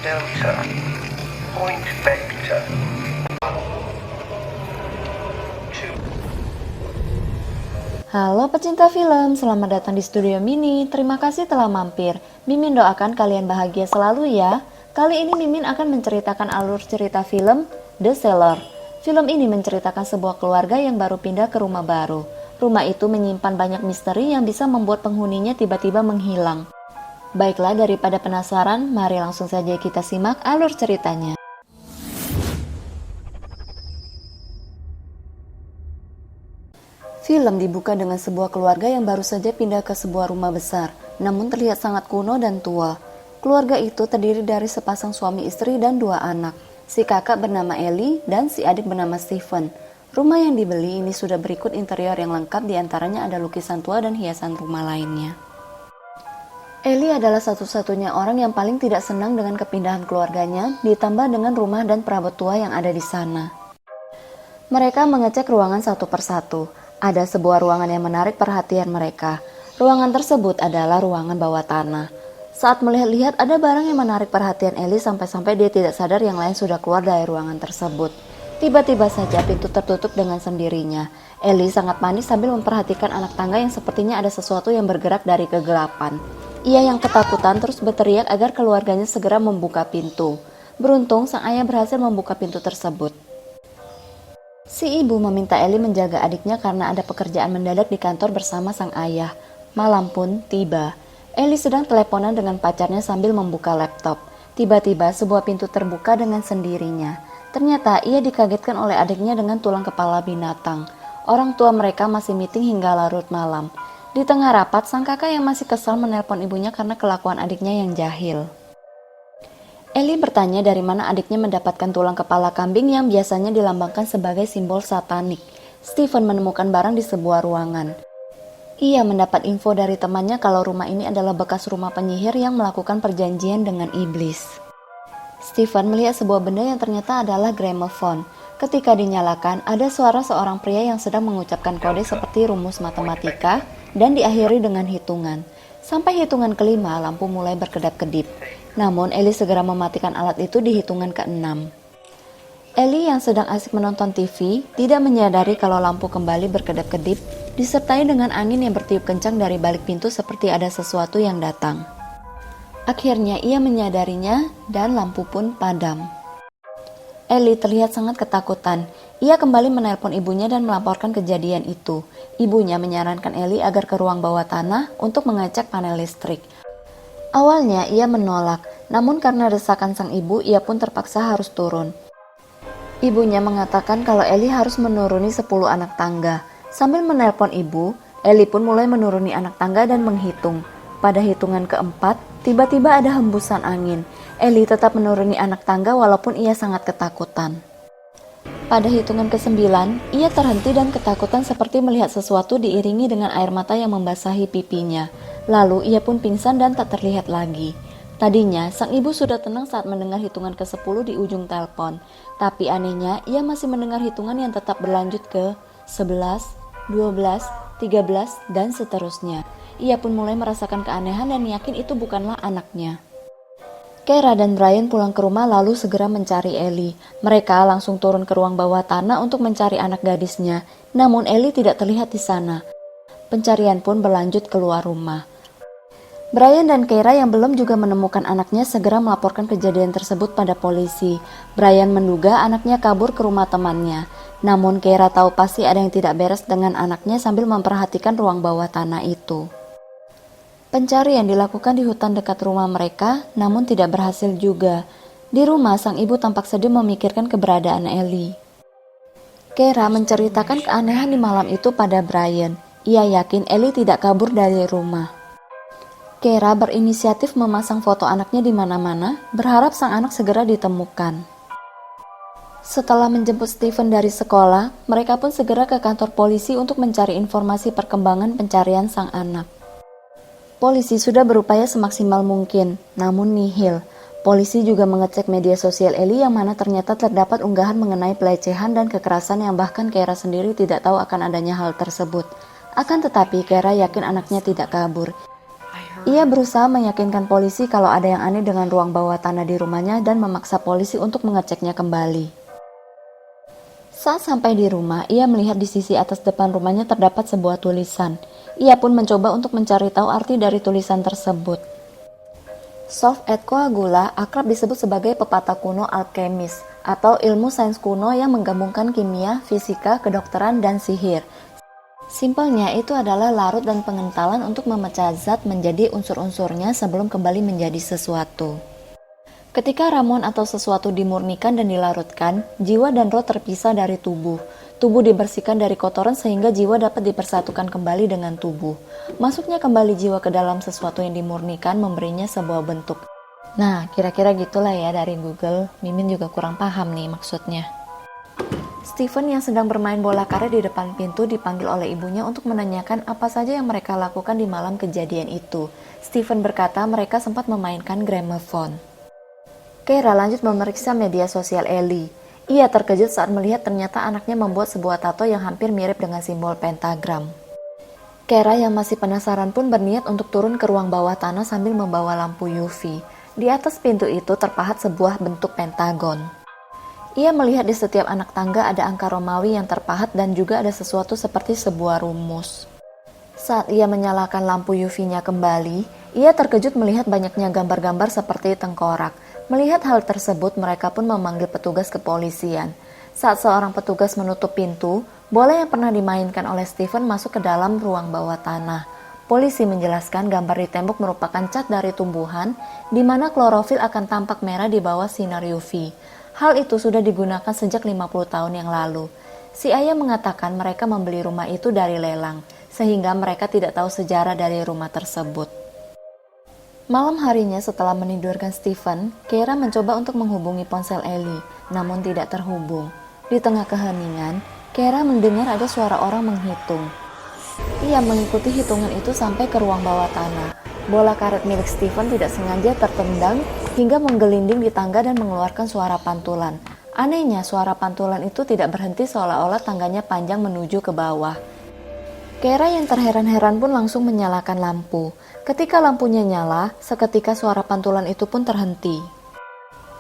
delta, point vector. Halo pecinta film, selamat datang di Studio Mini. Terima kasih telah mampir. Mimin doakan kalian bahagia selalu ya. Kali ini Mimin akan menceritakan alur cerita film The Cellar. Film ini menceritakan sebuah keluarga yang baru pindah ke rumah baru. Rumah itu menyimpan banyak misteri yang bisa membuat penghuninya tiba-tiba menghilang. Baiklah, daripada penasaran, mari langsung saja kita simak alur ceritanya. Film dibuka dengan sebuah keluarga yang baru saja pindah ke sebuah rumah besar, namun terlihat sangat kuno dan tua. Keluarga itu terdiri dari sepasang suami istri dan dua anak. Si kakak bernama Ellie dan si adik bernama Stephen. Rumah yang dibeli ini sudah berikut interior yang lengkap, diantaranya ada lukisan tua dan hiasan rumah lainnya. Ellie adalah satu-satunya orang yang paling tidak senang dengan kepindahan keluarganya, ditambah dengan rumah dan perabot tua yang ada di sana. Mereka mengecek ruangan satu persatu. Ada sebuah ruangan yang menarik perhatian mereka. Ruangan tersebut adalah ruangan bawah tanah. Saat melihat-lihat, ada barang yang menarik perhatian Ellie sampai-sampai dia tidak sadar yang lain sudah keluar dari ruangan tersebut. Tiba-tiba saja pintu tertutup dengan sendirinya. Ellie sangat panik sambil memperhatikan anak tangga yang sepertinya ada sesuatu yang bergerak dari kegelapan. Ia yang ketakutan terus berteriak agar keluarganya segera membuka pintu. Beruntung sang ayah berhasil membuka pintu tersebut. Si ibu meminta Ellie menjaga adiknya karena ada pekerjaan mendadak di kantor bersama sang ayah. Malam pun tiba. Ellie sedang teleponan dengan pacarnya sambil membuka laptop. Tiba-tiba sebuah pintu terbuka dengan sendirinya. Ternyata ia dikagetkan oleh adiknya dengan tulang kepala binatang. Orang tua mereka masih meeting hingga larut malam. Di tengah rapat, sang kakak yang masih kesal menelpon ibunya karena kelakuan adiknya yang jahil. Ellie bertanya dari mana adiknya mendapatkan tulang kepala kambing yang biasanya dilambangkan sebagai simbol satanik. Stephen menemukan barang di sebuah ruangan. Ia mendapat info dari temannya kalau rumah ini adalah bekas rumah penyihir yang melakukan perjanjian dengan iblis. Stephen melihat sebuah benda yang ternyata adalah gramophone. Ketika dinyalakan, ada suara seorang pria yang sedang mengucapkan kode seperti rumus matematika dan diakhiri dengan hitungan. Sampai hitungan kelima, lampu mulai berkedap-kedip. Namun, Ellie segera mematikan alat itu di hitungan ke-6. Ellie yang sedang asik menonton TV, tidak menyadari kalau lampu kembali berkedap-kedip, disertai dengan angin yang bertiup kencang dari balik pintu seperti ada sesuatu yang datang. Akhirnya ia menyadarinya dan lampu pun padam. Ellie terlihat sangat ketakutan. Ia kembali menelpon ibunya dan melaporkan kejadian itu. Ibunya menyarankan Ellie agar ke ruang bawah tanah untuk mengecek panel listrik. Awalnya ia menolak, namun karena desakan sang ibu, ia pun terpaksa harus turun. Ibunya mengatakan kalau Ellie harus menuruni 10 anak tangga. Sambil menelpon ibu, Ellie pun mulai menuruni anak tangga dan menghitung. Pada hitungan keempat, tiba-tiba ada hembusan angin. Ellie tetap menuruni anak tangga walaupun ia sangat ketakutan. Pada hitungan ke-9, ia terhenti dan ketakutan seperti melihat sesuatu diiringi dengan air mata yang membasahi pipinya. Lalu ia pun pingsan dan tak terlihat lagi. Tadinya, sang ibu sudah tenang saat mendengar hitungan ke-10 di ujung telepon. Tapi anehnya, ia masih mendengar hitungan yang tetap berlanjut ke 11, 12, 13, dan seterusnya. Ia pun mulai merasakan keanehan dan yakin itu bukanlah anaknya. Kara dan Brian pulang ke rumah lalu segera mencari Ellie. Mereka langsung turun ke ruang bawah tanah untuk mencari anak gadisnya. Namun Ellie tidak terlihat di sana. Pencarian pun berlanjut keluar rumah. Brian dan Kara yang belum juga menemukan anaknya segera melaporkan kejadian tersebut pada polisi. Brian menduga anaknya kabur ke rumah temannya. Namun Kara tahu pasti ada yang tidak beres dengan anaknya sambil memperhatikan ruang bawah tanah itu. Pencarian dilakukan di hutan dekat rumah mereka, namun tidak berhasil juga. Di rumah, sang ibu tampak sedih memikirkan keberadaan Ellie. Kara menceritakan keanehan di malam itu pada Brian. Ia yakin Ellie tidak kabur dari rumah. Kara berinisiatif memasang foto anaknya di mana-mana, berharap sang anak segera ditemukan. Setelah menjemput Stephen dari sekolah, mereka pun segera ke kantor polisi untuk mencari informasi perkembangan pencarian sang anak. Polisi sudah berupaya semaksimal mungkin, namun nihil. Polisi juga mengecek media sosial Ellie yang mana ternyata terdapat unggahan mengenai pelecehan dan kekerasan yang bahkan Kara sendiri tidak tahu akan adanya hal tersebut. Akan tetapi Kara yakin anaknya tidak kabur. Ia berusaha meyakinkan polisi kalau ada yang aneh dengan ruang bawah tanah di rumahnya dan memaksa polisi untuk mengeceknya kembali. Saat sampai di rumah, ia melihat di sisi atas depan rumahnya terdapat sebuah tulisan. Ia pun mencoba untuk mencari tahu arti dari tulisan tersebut. Solve et coagula akrab disebut sebagai pepatah kuno alkemis atau ilmu sains kuno yang menggabungkan kimia, fisika, kedokteran, dan sihir. Simpelnya itu adalah larut dan pengentalan untuk memecah zat menjadi unsur-unsurnya sebelum kembali menjadi sesuatu. Ketika ramuan atau sesuatu dimurnikan dan dilarutkan, jiwa dan roh terpisah dari tubuh. Tubuh dibersihkan dari kotoran sehingga jiwa dapat dipersatukan kembali dengan tubuh. Masuknya kembali jiwa ke dalam sesuatu yang dimurnikan memberinya sebuah bentuk. Nah, kira-kira gitulah ya dari Google. Mimin juga kurang paham nih maksudnya. Stephen yang sedang bermain bola karet di depan pintu dipanggil oleh ibunya untuk menanyakan apa saja yang mereka lakukan di malam kejadian itu. Stephen berkata mereka sempat memainkan gramophone. Keira lanjut memeriksa media sosial Ellie. Ia terkejut saat melihat ternyata anaknya membuat sebuah tato yang hampir mirip dengan simbol pentagram. Keira yang masih penasaran pun berniat untuk turun ke ruang bawah tanah sambil membawa lampu UV. Di atas pintu itu terpahat sebuah bentuk pentagon. Ia melihat di setiap anak tangga ada angka Romawi yang terpahat dan juga ada sesuatu seperti sebuah rumus. Saat ia menyalakan lampu UV-nya kembali, ia terkejut melihat banyaknya gambar-gambar seperti tengkorak. Melihat hal tersebut, mereka pun memanggil petugas kepolisian. Saat seorang petugas menutup pintu, bola yang pernah dimainkan oleh Stephen masuk ke dalam ruang bawah tanah. Polisi menjelaskan gambar di tembok merupakan cat dari tumbuhan, di mana klorofil akan tampak merah di bawah sinar UV. Hal itu sudah digunakan sejak 50 tahun yang lalu. Si ayah mengatakan mereka membeli rumah itu dari lelang, sehingga mereka tidak tahu sejarah dari rumah tersebut. Malam harinya setelah menidurkan Stephen, Keira mencoba untuk menghubungi ponsel Ellie, namun tidak terhubung. Di tengah keheningan, Keira mendengar ada suara orang menghitung. Ia mengikuti hitungan itu sampai ke ruang bawah tanah. Bola karet milik Stephen tidak sengaja tertendang hingga menggelinding di tangga dan mengeluarkan suara pantulan. Anehnya, suara pantulan itu tidak berhenti seolah-olah tangganya panjang menuju ke bawah. Keira yang terheran-heran pun langsung menyalakan lampu. Ketika lampunya nyala, seketika suara pantulan itu pun terhenti.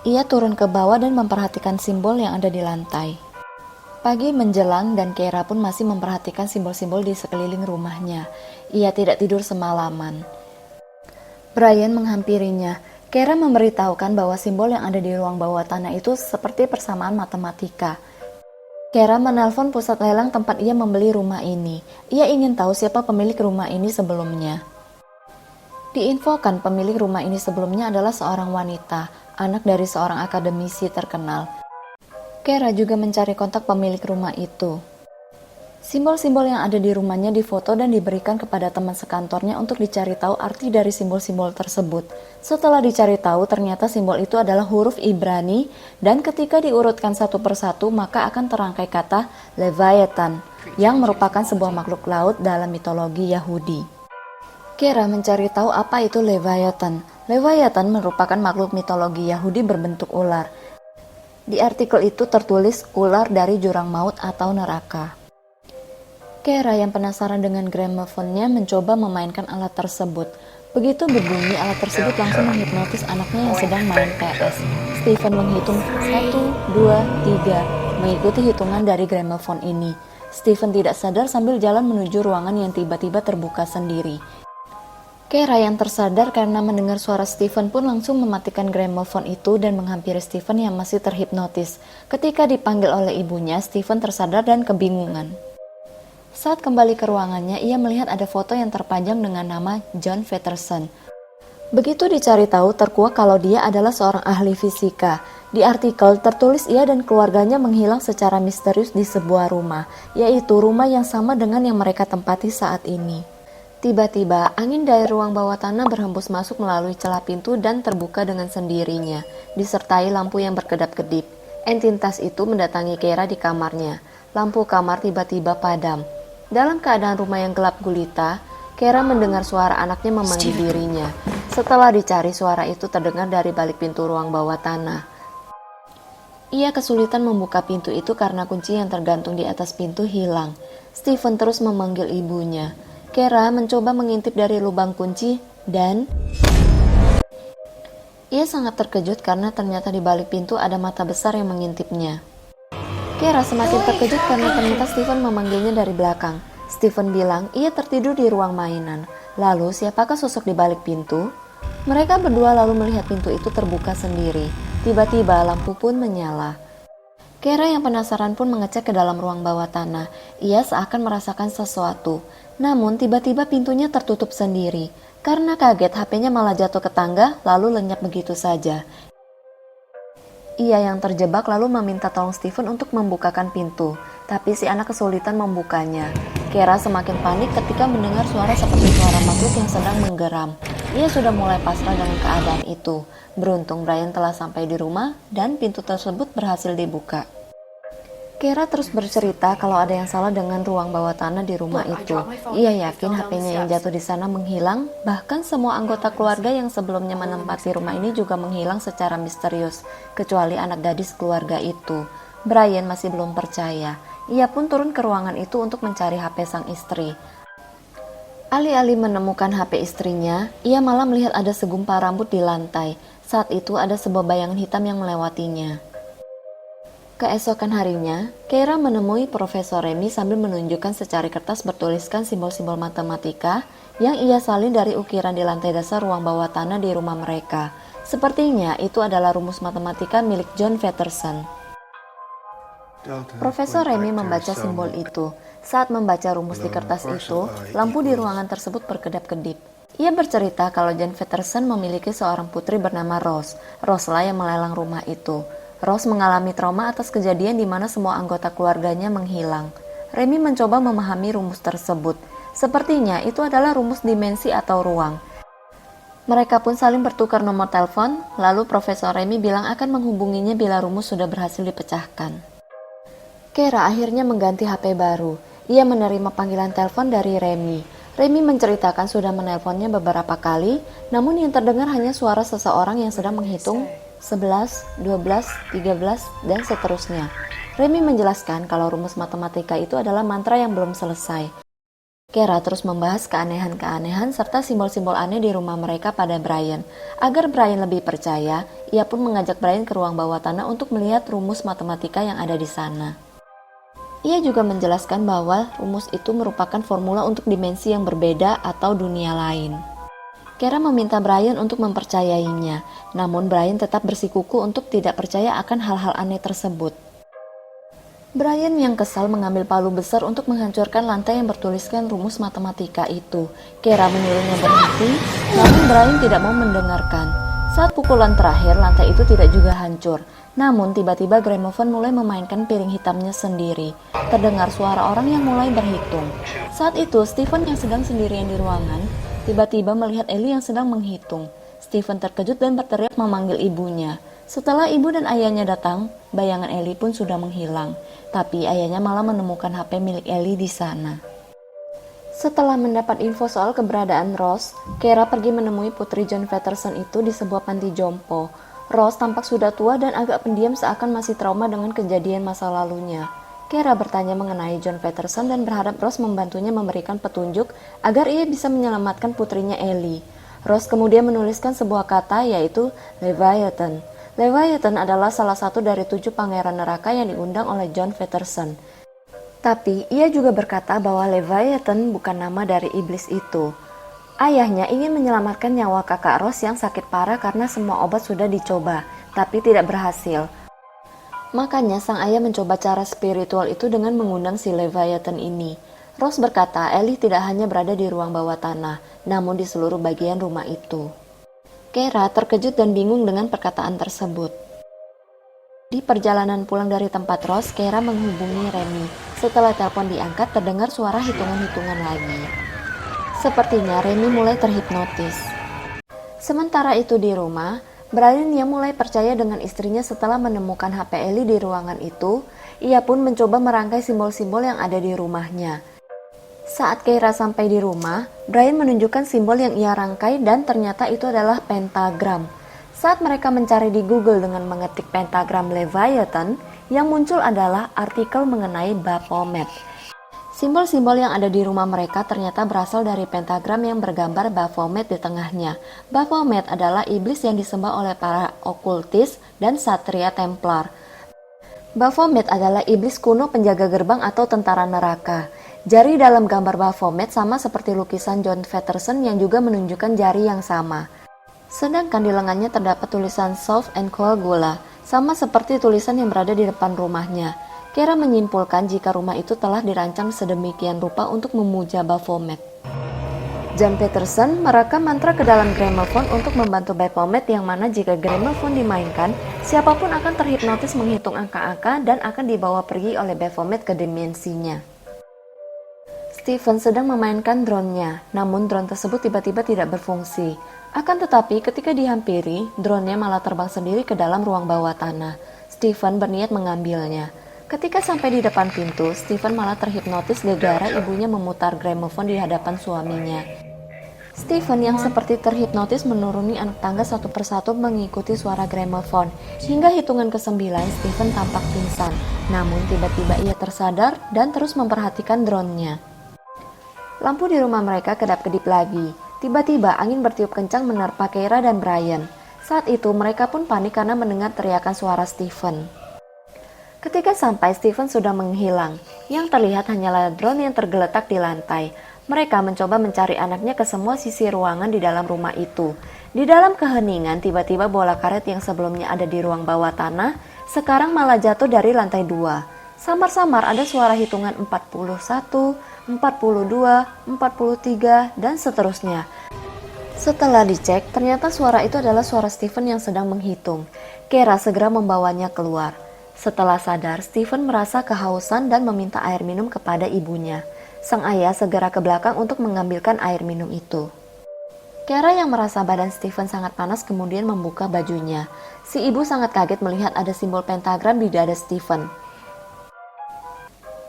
Ia turun ke bawah dan memperhatikan simbol yang ada di lantai. Pagi menjelang dan Keira pun masih memperhatikan simbol-simbol di sekeliling rumahnya. Ia tidak tidur semalaman. Brian menghampirinya. Keira memberitahukan bahwa simbol yang ada di ruang bawah tanah itu seperti persamaan matematika. Keira menelpon pusat lelang tempat ia membeli rumah ini. Ia ingin tahu siapa pemilik rumah ini sebelumnya. Diinfokan pemilik rumah ini sebelumnya adalah seorang wanita, anak dari seorang akademisi terkenal. Keira juga mencari kontak pemilik rumah itu. Simbol-simbol yang ada di rumahnya difoto dan diberikan kepada teman sekantornya untuk dicari tahu arti dari simbol-simbol tersebut. Setelah dicari tahu, ternyata simbol itu adalah huruf Ibrani dan ketika diurutkan satu persatu maka akan terangkai kata Leviathan yang merupakan sebuah makhluk laut dalam mitologi Yahudi. Keira mencari tahu apa itu Leviathan. Leviathan merupakan makhluk mitologi Yahudi berbentuk ular. Di artikel itu tertulis ular dari jurang maut atau neraka. Keira yang penasaran dengan gramofonnya mencoba memainkan alat tersebut. Begitu berbunyi, alat tersebut langsung menghipnotis anaknya yang sedang main PS. Stephen menghitung 1, 2, 3, mengikuti hitungan dari gramofon ini. Stephen tidak sadar sambil jalan menuju ruangan yang tiba-tiba terbuka sendiri. Keira yang tersadar karena mendengar suara Stephen pun langsung mematikan gramofon itu dan menghampiri Stephen yang masih terhipnotis. Ketika dipanggil oleh ibunya, Stephen tersadar dan kebingungan. Saat kembali ke ruangannya, ia melihat ada foto yang terpajang dengan nama John Peterson. Begitu dicari tahu, terkuak kalau dia adalah seorang ahli fisika. Di artikel tertulis ia dan keluarganya menghilang secara misterius di sebuah rumah, yaitu rumah yang sama dengan yang mereka tempati saat ini. Tiba-tiba, angin dari ruang bawah tanah berhembus masuk melalui celah pintu dan terbuka dengan sendirinya, disertai lampu yang berkedap-kedip. Entitas itu mendatangi Keira di kamarnya. Lampu kamar tiba-tiba padam. Dalam keadaan rumah yang gelap gulita, Keira mendengar suara anaknya memanggil dirinya. Setelah dicari, suara itu terdengar dari balik pintu ruang bawah tanah. Ia kesulitan membuka pintu itu karena kunci yang tergantung di atas pintu hilang. Stephen terus memanggil ibunya. Keira mencoba mengintip dari lubang kunci, dan ia sangat terkejut karena ternyata di balik pintu ada mata besar yang mengintipnya. Kira semakin terkejut karena ternyata Stephen memanggilnya dari belakang. Stephen bilang ia tertidur di ruang mainan. Lalu siapakah sosok di balik pintu? Mereka berdua lalu melihat pintu itu terbuka sendiri. Tiba-tiba lampu pun menyala. Kira yang penasaran pun mengecek ke dalam ruang bawah tanah. Ia seakan merasakan sesuatu. Namun tiba-tiba pintunya tertutup sendiri. Karena kaget HP-nya malah jatuh ke tangga lalu lenyap begitu saja. Ia yang terjebak lalu meminta tolong Stephen untuk membukakan pintu. Tapi si anak kesulitan membukanya. Kira semakin panik ketika mendengar suara seperti suara makhluk yang sedang menggeram. Ia sudah mulai pasrah dengan keadaan itu. Beruntung Brian telah sampai di rumah dan pintu tersebut berhasil dibuka. Kira terus bercerita kalau ada yang salah dengan ruang bawah tanah di rumah itu. Ia yakin HP-nya yang jatuh di sana menghilang, bahkan semua anggota keluarga yang sebelumnya menempati rumah ini juga menghilang secara misterius, kecuali anak gadis keluarga itu. Brian masih belum percaya. Ia pun turun ke ruangan itu untuk mencari HP sang istri. Alih-alih menemukan HP istrinya, ia malah melihat ada segumpal rambut di lantai. Saat itu ada sebuah bayangan hitam yang melewatinya. Keesokan harinya, Keira menemui Profesor Remy sambil menunjukkan secari kertas bertuliskan simbol-simbol matematika yang ia salin dari ukiran di lantai dasar ruang bawah tanah di rumah mereka. Sepertinya itu adalah rumus matematika milik John Patterson. Profesor Remy membaca simbol itu. Saat membaca rumus di kertas itu, lampu di ruangan tersebut berkedap-kedip. Ia bercerita kalau John Patterson memiliki seorang putri bernama Rose. Rose lah yang melelang rumah itu. Rose mengalami trauma atas kejadian di mana semua anggota keluarganya menghilang. Remy mencoba memahami rumus tersebut. Sepertinya itu adalah rumus dimensi atau ruang. Mereka pun saling bertukar nomor telepon, lalu Profesor Remy bilang akan menghubunginya bila rumus sudah berhasil dipecahkan. Kira akhirnya mengganti HP baru. Ia menerima panggilan telepon dari Remy. Remy menceritakan sudah menelponnya beberapa kali, namun yang terdengar hanya suara seseorang yang sedang menghitung 11, 12, 13, dan seterusnya. Remy menjelaskan kalau rumus matematika itu adalah mantra yang belum selesai. Kira terus membahas keanehan-keanehan serta simbol-simbol aneh di rumah mereka pada Brian. Agar Brian lebih percaya, ia pun mengajak Brian ke ruang bawah tanah untuk melihat rumus matematika yang ada di sana. Ia juga menjelaskan bahwa rumus itu merupakan formula untuk dimensi yang berbeda atau dunia lain. Kira meminta Brian untuk mempercayainya, namun Brian tetap bersikuku untuk tidak percaya akan hal-hal aneh tersebut. Brian yang kesal mengambil palu besar untuk menghancurkan lantai yang bertuliskan rumus matematika itu. Kira menyuruhnya berhenti, namun Brian tidak mau mendengarkan. Saat pukulan terakhir, lantai itu tidak juga hancur. Namun tiba-tiba gramofon mulai memainkan piring hitamnya sendiri. Terdengar suara orang yang mulai berhitung. Saat itu Stephen yang sedang sendirian di ruangan tiba-tiba melihat Ellie yang sedang menghitung. Stephen terkejut dan berteriak memanggil ibunya. Setelah ibu dan ayahnya datang, bayangan Ellie pun sudah menghilang. Tapi ayahnya malah menemukan HP milik Ellie di sana. Setelah mendapat info soal keberadaan Rose, Kira pergi menemui putri John Patterson itu di sebuah panti jompo. Rose tampak sudah tua dan agak pendiam seakan masih trauma dengan kejadian masa lalunya. Kira bertanya mengenai John Patterson dan berharap Rose membantunya memberikan petunjuk agar ia bisa menyelamatkan putrinya Ellie. Rose kemudian menuliskan sebuah kata yaitu Leviathan. Leviathan adalah salah satu dari 7 pangeran neraka yang diundang oleh John Patterson. Tapi ia juga berkata bahwa Leviathan bukan nama dari iblis itu. Ayahnya ingin menyelamatkan nyawa kakak Rose yang sakit parah karena semua obat sudah dicoba, tapi tidak berhasil. Makanya sang ayah mencoba cara spiritual itu dengan mengundang si Leviathan ini. Rose berkata Ellie tidak hanya berada di ruang bawah tanah, namun di seluruh bagian rumah itu. Kira terkejut dan bingung dengan perkataan tersebut. Di perjalanan pulang dari tempat Rose, Kira menghubungi Remy. Setelah telepon diangkat, terdengar suara hitungan-hitungan lagi. Sepertinya Remy mulai terhipnotis. Sementara itu di rumah, Brian yang mulai percaya dengan istrinya setelah menemukan HP Ellie di ruangan itu, ia pun mencoba merangkai simbol-simbol yang ada di rumahnya. Saat Keira sampai di rumah, Brian menunjukkan simbol yang ia rangkai dan ternyata itu adalah pentagram. Saat mereka mencari di Google dengan mengetik pentagram Leviathan, yang muncul adalah artikel mengenai Baphomet. Simbol-simbol yang ada di rumah mereka ternyata berasal dari pentagram yang bergambar Baphomet di tengahnya. Baphomet adalah iblis yang disembah oleh para okultis dan satria Templar. Baphomet adalah iblis kuno penjaga gerbang atau tentara neraka. Jari dalam gambar Baphomet sama seperti lukisan John Patterson yang juga menunjukkan jari yang sama. Sedangkan di lengannya terdapat tulisan Soft and Cold Gula, sama seperti tulisan yang berada di depan rumahnya. Kera menyimpulkan jika rumah itu telah dirancang sedemikian rupa untuk memuja Baphomet. John Patterson merekam mantra ke dalam gramophone untuk membantu Baphomet, yang mana jika gramophone dimainkan, siapapun akan terhipnotis menghitung angka-angka dan akan dibawa pergi oleh Baphomet ke dimensinya. Stephen sedang memainkan drone-nya, namun drone tersebut tiba-tiba tidak berfungsi. Akan tetapi ketika dihampiri, drone-nya malah terbang sendiri ke dalam ruang bawah tanah. Stephen berniat mengambilnya. Ketika sampai di depan pintu, Stephen malah terhipnotis gara-gara ibunya memutar gramophone di hadapan suaminya. Stephen yang seperti terhipnotis menuruni anak tangga satu persatu mengikuti suara gramophone. Hingga hitungan ke-9, Stephen tampak pingsan. Namun tiba-tiba ia tersadar dan terus memperhatikan drone-nya. Lampu di rumah mereka kedap-kedip lagi. Tiba-tiba angin bertiup kencang menerpa Kera dan Brian. Saat itu mereka pun panik karena mendengar teriakan suara Stephen. Ketika sampai, Stephen sudah menghilang. Yang terlihat hanyalah drone yang tergeletak di lantai. Mereka mencoba mencari anaknya ke semua sisi ruangan di dalam rumah itu. Di dalam keheningan, tiba-tiba bola karet yang sebelumnya ada di ruang bawah tanah, sekarang malah jatuh dari lantai 2. Samar-samar ada suara hitungan 41, 42, 43, dan seterusnya. Setelah dicek, ternyata suara itu adalah suara Stephen yang sedang menghitung. Kera segera membawanya keluar. Setelah sadar, Stephen merasa kehausan dan meminta air minum kepada ibunya. Sang ayah segera ke belakang untuk mengambilkan air minum itu. Kera yang merasa badan Stephen sangat panas kemudian membuka bajunya. Si ibu sangat kaget melihat ada simbol pentagram di dada Stephen.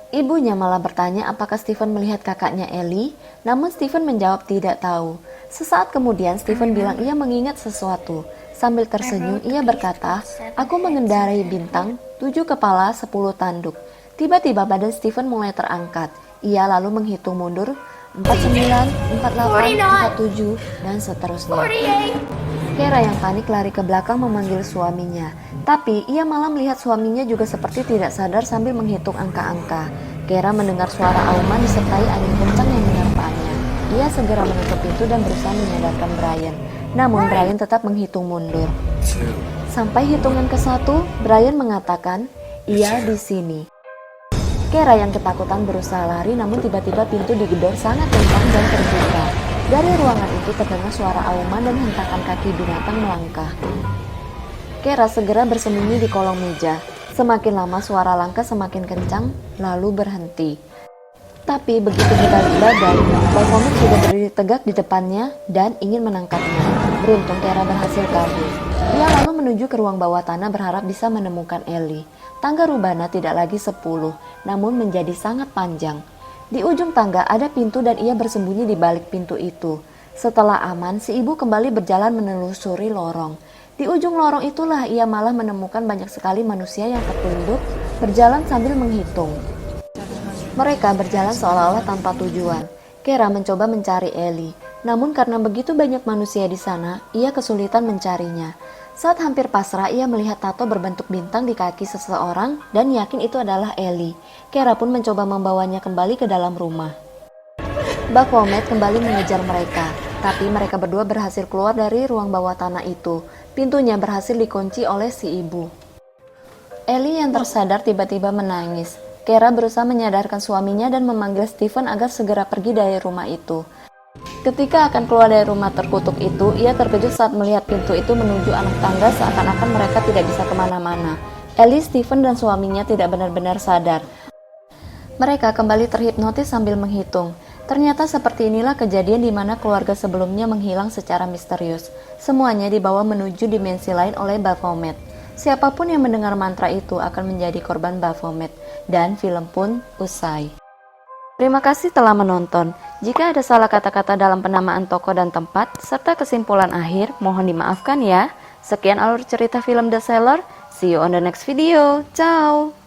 Ibunya malah bertanya apakah Stephen melihat kakaknya Ellie, namun Stephen menjawab tidak tahu. Sesaat kemudian Stephen bilang ia mengingat sesuatu. Sambil tersenyum, ia berkata, "Aku mengendarai bintang, 7 kepala, 10 tanduk." Tiba-tiba badan Stephen mulai terangkat. Ia lalu menghitung mundur, 49, 48, 47, dan seterusnya. Kera yang panik lari ke belakang memanggil suaminya. Tapi ia malah melihat suaminya juga seperti tidak sadar sambil menghitung angka-angka. Kera mendengar suara auman disertai angin kencang yang menerpanya. Ia segera menutup pintu dan berusaha menyadarkan Brian. Namun Brian tetap menghitung mundur. Sampai hitungan ke-1, Brian mengatakan, "Ia di sini." Kera yang ketakutan berusaha lari, namun tiba-tiba pintu digedor sangat kencang dan terbuka. Dari ruangan itu terdengar suara auman dan hentakan kaki binatang melangkah. Kera segera bersembunyi di kolong meja. Semakin lama suara langkah semakin kencang, lalu berhenti. Tapi begitu berbalik badan, Baphomet sudah berdiri tegak di depannya dan ingin menangkapnya. Beruntung Kera berhasil kabur. Ia lalu menuju ke ruang bawah tanah berharap bisa menemukan Ellie. Tangga rubana tidak lagi 10, namun menjadi sangat panjang. Di ujung tangga ada pintu dan ia bersembunyi di balik pintu itu. Setelah aman, si ibu kembali berjalan menelusuri lorong. Di ujung lorong itulah ia malah menemukan banyak sekali manusia yang tertunduk, berjalan sambil menghitung. Mereka berjalan seolah-olah tanpa tujuan. Kera mencoba mencari Ellie, namun karena begitu banyak manusia di sana, ia kesulitan mencarinya. Saat hampir pasrah, ia melihat tato berbentuk bintang di kaki seseorang dan yakin itu adalah Ellie. Kera pun mencoba membawanya kembali ke dalam rumah. Baphomet kembali mengejar mereka, tapi mereka berdua berhasil keluar dari ruang bawah tanah itu. Pintunya berhasil dikunci oleh si ibu. Ellie yang tersadar tiba-tiba menangis. Kera berusaha menyadarkan suaminya dan memanggil Stephen agar segera pergi dari rumah itu. Ketika akan keluar dari rumah terkutuk itu, ia terkejut saat melihat pintu itu menuju anak tangga seakan-akan mereka tidak bisa kemana-mana. Ellie, Stephen, dan suaminya tidak benar-benar sadar. Mereka kembali terhipnotis sambil menghitung. Ternyata seperti inilah kejadian di mana keluarga sebelumnya menghilang secara misterius. Semuanya dibawa menuju dimensi lain oleh Baphomet. Siapapun yang mendengar mantra itu akan menjadi korban Baphomet, dan film pun usai. Terima kasih telah menonton. Jika ada salah kata-kata dalam penamaan tokoh dan tempat, serta kesimpulan akhir, mohon dimaafkan ya. Sekian alur cerita film The Seller. See you on the next video. Ciao!